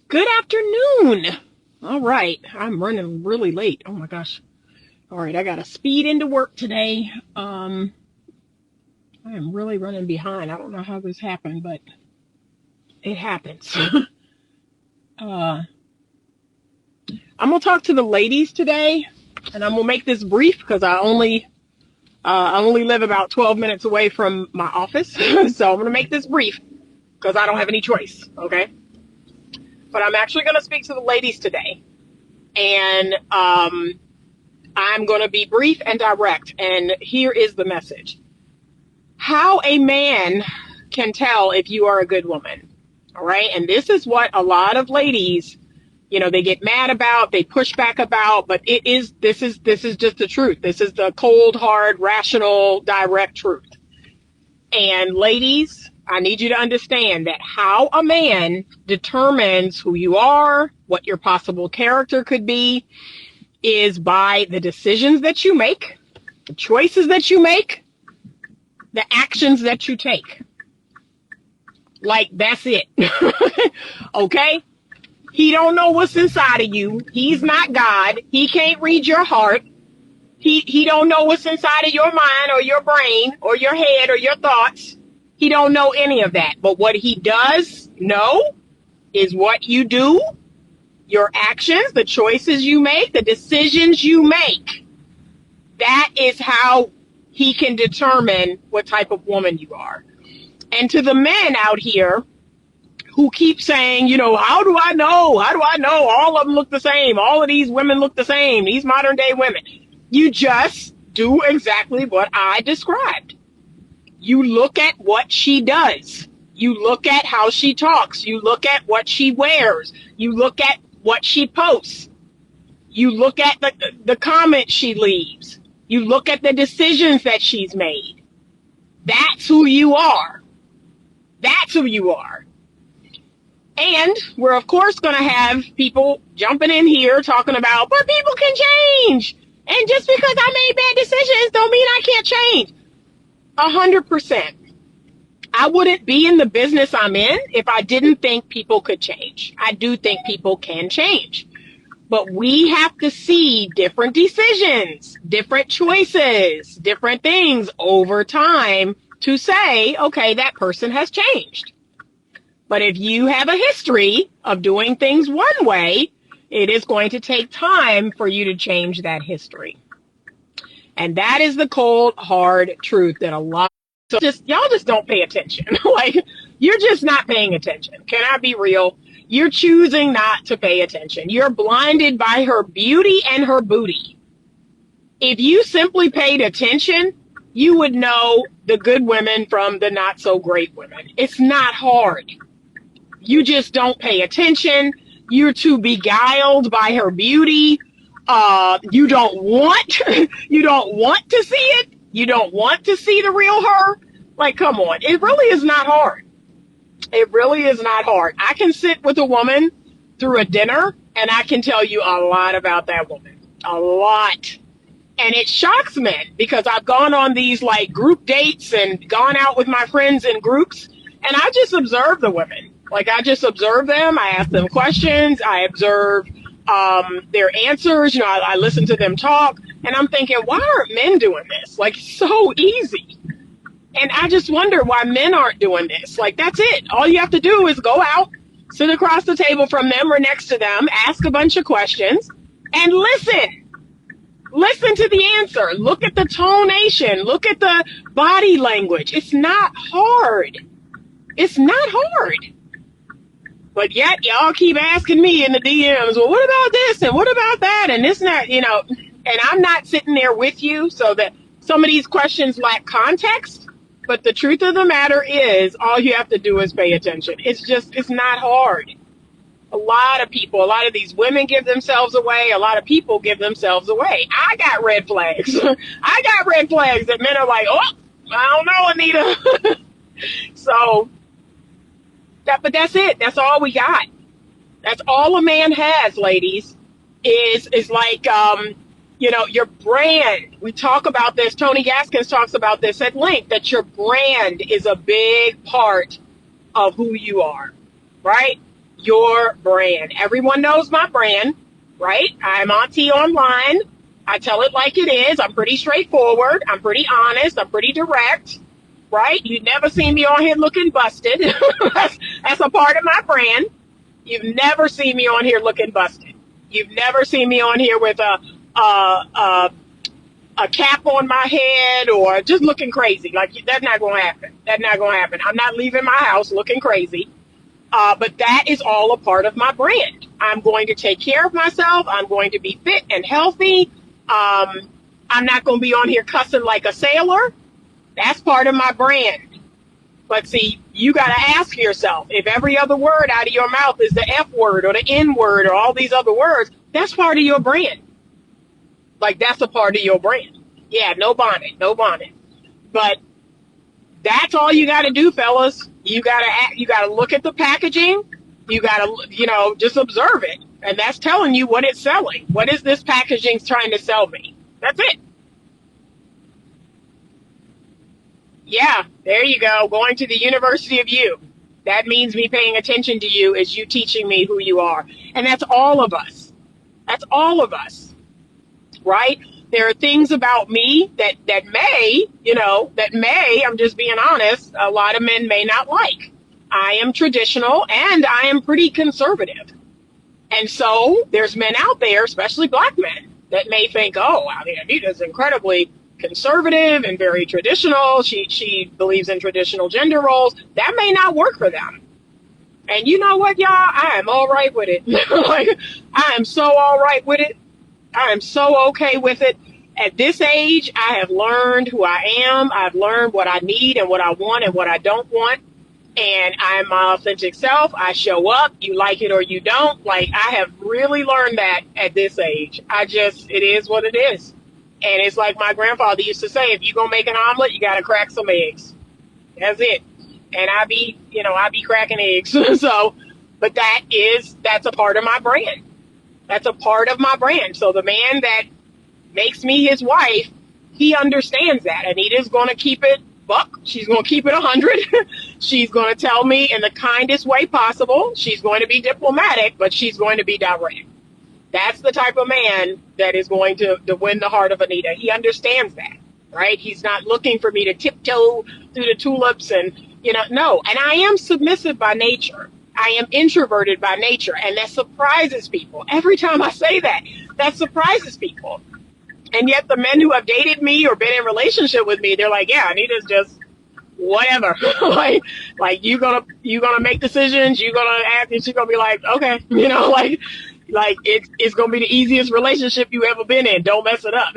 Good afternoon. All right. I'm running really late. Oh my gosh. All right. I got to speed into work today. I am really running behind. I don't know how this happened, but it happens. uh, I'm going to talk to the ladies today, and I'm going to make this brief because I only live about 12 minutes away from my office. So I'm going to make this brief because I don't have any choice. Okay. But I'm actually going to speak to the ladies today. And, I'm going to be brief and direct, and here is the message. How a man can tell if you are a good woman, all right? And this is what a lot of ladies, they get mad about, they push back about, but this is just the truth. This is the cold, hard, rational, direct truth. And ladies, I need you to understand that how a man determines who you are, what your possible character could be, is by the decisions that you make, the choices that you make, the actions that you take. Like, that's it. Okay? He don't know what's inside of you. He's not God. He can't read your heart. He don't know what's inside of your mind or your brain or your head or your thoughts. He don't know any of that. But what he does know is what you do, your actions, the choices you make, the decisions you make. That is how he can determine what type of woman you are. And to the men out here who keep saying, how do I know? How do I know? All of them look the same. All of these women look the same. These modern day women. You just do exactly what I described. You look at what she does. You look at how she talks. You look at what she wears. You look at what she posts. You look at the comments she leaves. You look at the decisions that she's made. That's who you are. That's who you are. And we're, of course, going to have people jumping in here talking about, but people can change. And just because I made bad decisions don't mean I can't change. 100%. I wouldn't be in the business I'm in if I didn't think people could change. I do think people can change. But we have to see different decisions, different choices, different things over time to say, okay, that person has changed. But if you have a history of doing things one way, it is going to take time for you to change that history. And that is the cold, hard truth that a lot of y'all just don't pay attention. Like, you're just not paying attention. Can I be real? You're choosing not to pay attention. You're blinded by her beauty and her booty. If you simply paid attention, you would know the good women from the not so great women. It's not hard. You just don't pay attention. You're too beguiled by her beauty. You don't want to see it. You don't want to see the real her. Like, come on. It really is not hard. It really is not hard. I can sit with a woman through a dinner and I can tell you a lot about that woman. A lot. And it shocks men because I've gone on these like group dates and gone out with my friends in groups and I just observe the women. Like, I just observe them. I ask them questions. I observe their answers. I listen to them talk and I'm thinking, why aren't men doing this? Like, so easy. And I just wonder why men aren't doing this. Like, that's it. All you have to do is go out, sit across the table from them or next to them, ask a bunch of questions, and listen. Listen to the answer. Look at the tonation. Look at the body language. It's not hard. It's not hard. But yet, y'all keep asking me in the DMs, well, what about this and what about that and this and that, and I'm not sitting there with you so that some of these questions lack context. But the truth of the matter is, all you have to do is pay attention. It's not hard. A lot of these women give themselves away. A lot of people give themselves away. I got red flags. I got red flags that men are like, oh, I don't know, Anita. So, but that's it. That's all we got. That's all a man has, ladies, is like, your brand. We talk about this. Tony Gaskins talks about this at length, that your brand is a big part of who you are, right? your brand. Everyone knows my brand, right? I'm Auntie online. I tell it like it is. I'm pretty straightforward. I'm pretty honest. I'm pretty direct, right? You never seen me on here looking busted. That's a part of my brand. You've never seen me on here looking busted. You've never seen me on here with a cap on my head or just looking crazy. Like, that's not going to happen. That's not going to happen. I'm not leaving my house looking crazy. But that is all a part of my brand. I'm going to take care of myself. I'm going to be fit and healthy. I'm not going to be on here cussing like a sailor. That's part of my brand. But see, you got to ask yourself, if every other word out of your mouth is the F word or the N word or all these other words, that's part of your brand. Like, that's a part of your brand. Yeah, no bonnet, no bonnet. But that's all you got to do, fellas. You got to look at the packaging. You got to, just observe it. And that's telling you what it's selling. What is this packaging trying to sell me? That's it. Yeah, there you go. Going to the University of You. That means me paying attention to you is you teaching me who you are. And that's all of us. That's all of us. Right? There are things about me that may, I'm just being honest, a lot of men may not like. I am traditional and I am pretty conservative. And so there's men out there, especially black men, that may think, oh, I mean, Anita's incredibly conservative and very traditional. She believes in traditional gender roles. That may not work for them. And you know what, y'all? I am all right with it. Like, I am so all right with it. I am so okay with it. At this age, I have learned who I am. I've learned what I need and what I want and what I don't want. And I'm my authentic self. I show up. You like it or you don't. Like, I have really learned that at this age. It is what it is. And it's like my grandfather used to say, if you're going to make an omelet, you got to crack some eggs. That's it. And I be cracking eggs. But that's a part of my brand. That's a part of my brand. So the man that makes me his wife, he understands that. Anita's going to keep it buck. She's going to keep it 100. She's going to tell me in the kindest way possible. She's going to be diplomatic, but she's going to be direct. That's the type of man that is going to win the heart of Anita. He understands that, right? He's not looking for me to tiptoe through the tulips and, no. And I am submissive by nature. I am introverted by nature, and that surprises people. Every time I say that, that surprises people. And yet the men who have dated me or been in relationship with me, they're like, yeah, Anita's just whatever. like you gonna make decisions, you gonna act, and she's gonna be like, okay, like it's gonna be the easiest relationship you ever been in. Don't mess it up,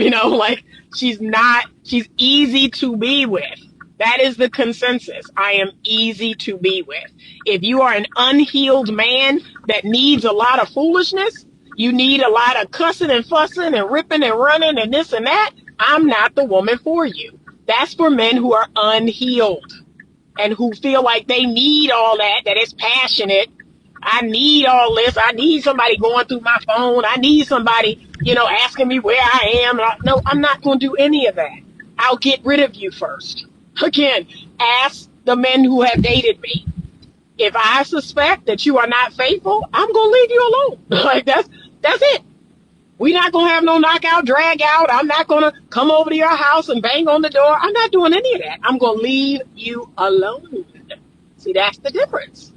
she's easy to be with. That is the consensus. I am easy to be with. If you are an unhealed man that needs a lot of foolishness, you need a lot of cussing and fussing and ripping and running and this and that, I'm not the woman for you. That's for men who are unhealed and who feel like they need all that it's passionate. I need all this. I need somebody going through my phone. I need somebody, asking me where I am. No, I'm not going to do any of that. I'll get rid of you first. Again, ask the men who have dated me. If I suspect that you are not faithful, I'm going to leave you alone. Like, that's it. We're not going to have no knockout, drag out. I'm not going to come over to your house and bang on the door. I'm not doing any of that. I'm going to leave you alone. See, that's the difference.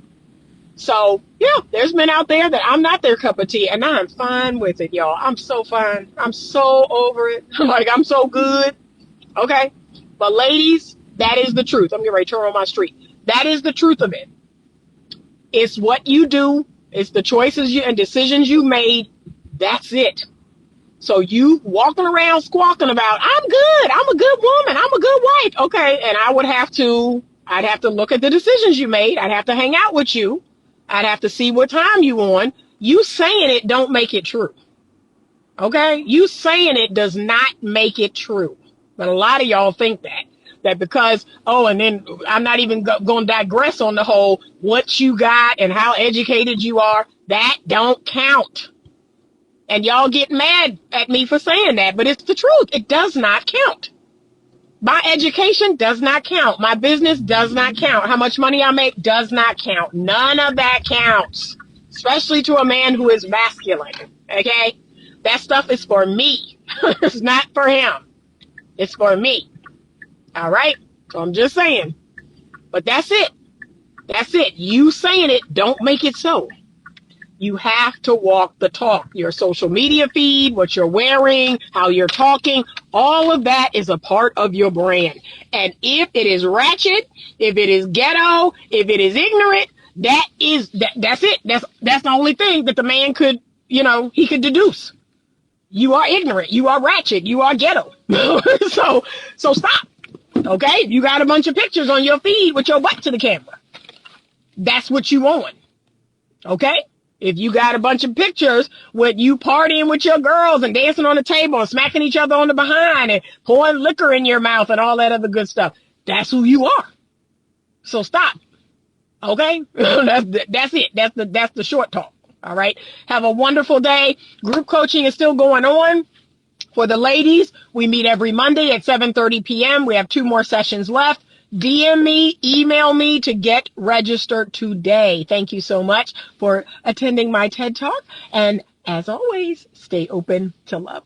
So, yeah, there's men out there that I'm not their cup of tea, and I'm fine with it, y'all. I'm so fine. I'm so over it. Like, I'm so good. Okay? But ladies, that is the truth. I'm getting ready to turn on my street. That is the truth of it. It's what you do. It's the choices and decisions you made. That's it. So you walking around squawking about, I'm good. I'm a good woman. I'm a good wife. Okay. And I'd have to look at the decisions you made. I'd have to hang out with you. I'd have to see what time you on. You saying it don't make it true. Okay. You saying it does not make it true. But a lot of y'all think that because, and then I'm not even going to digress on the whole, what you got and how educated you are, that don't count. And y'all get mad at me for saying that, but it's the truth. It does not count. My education does not count. My business does not count. How much money I make does not count. None of that counts. especially to a man who is masculine. Okay? That stuff is for me. It's not for him. It's for me. All right? So I'm just saying. But that's it. That's it. You saying it, don't make it so. You have to walk the talk. Your social media feed, what you're wearing, how you're talking, all of that is a part of your brand. And if it is ratchet, if it is ghetto, if it is ignorant, that's it. That's the only thing that the man could, he could deduce. You are ignorant. You are ratchet. You are ghetto. So stop. Okay? You got a bunch of pictures on your feed with your butt to the camera. That's what you want. Okay? If you got a bunch of pictures with you partying with your girls and dancing on the table and smacking each other on the behind and pouring liquor in your mouth and all that other good stuff, that's who you are. So stop. Okay? That's it. That's the short talk. All right? Have a wonderful day. Group coaching is still going on. For the ladies, we meet every Monday at 7:30 p.m. We have 2 more sessions left. DM me, email me to get registered today. Thank you so much for attending my TED Talk. And as always, stay open to love.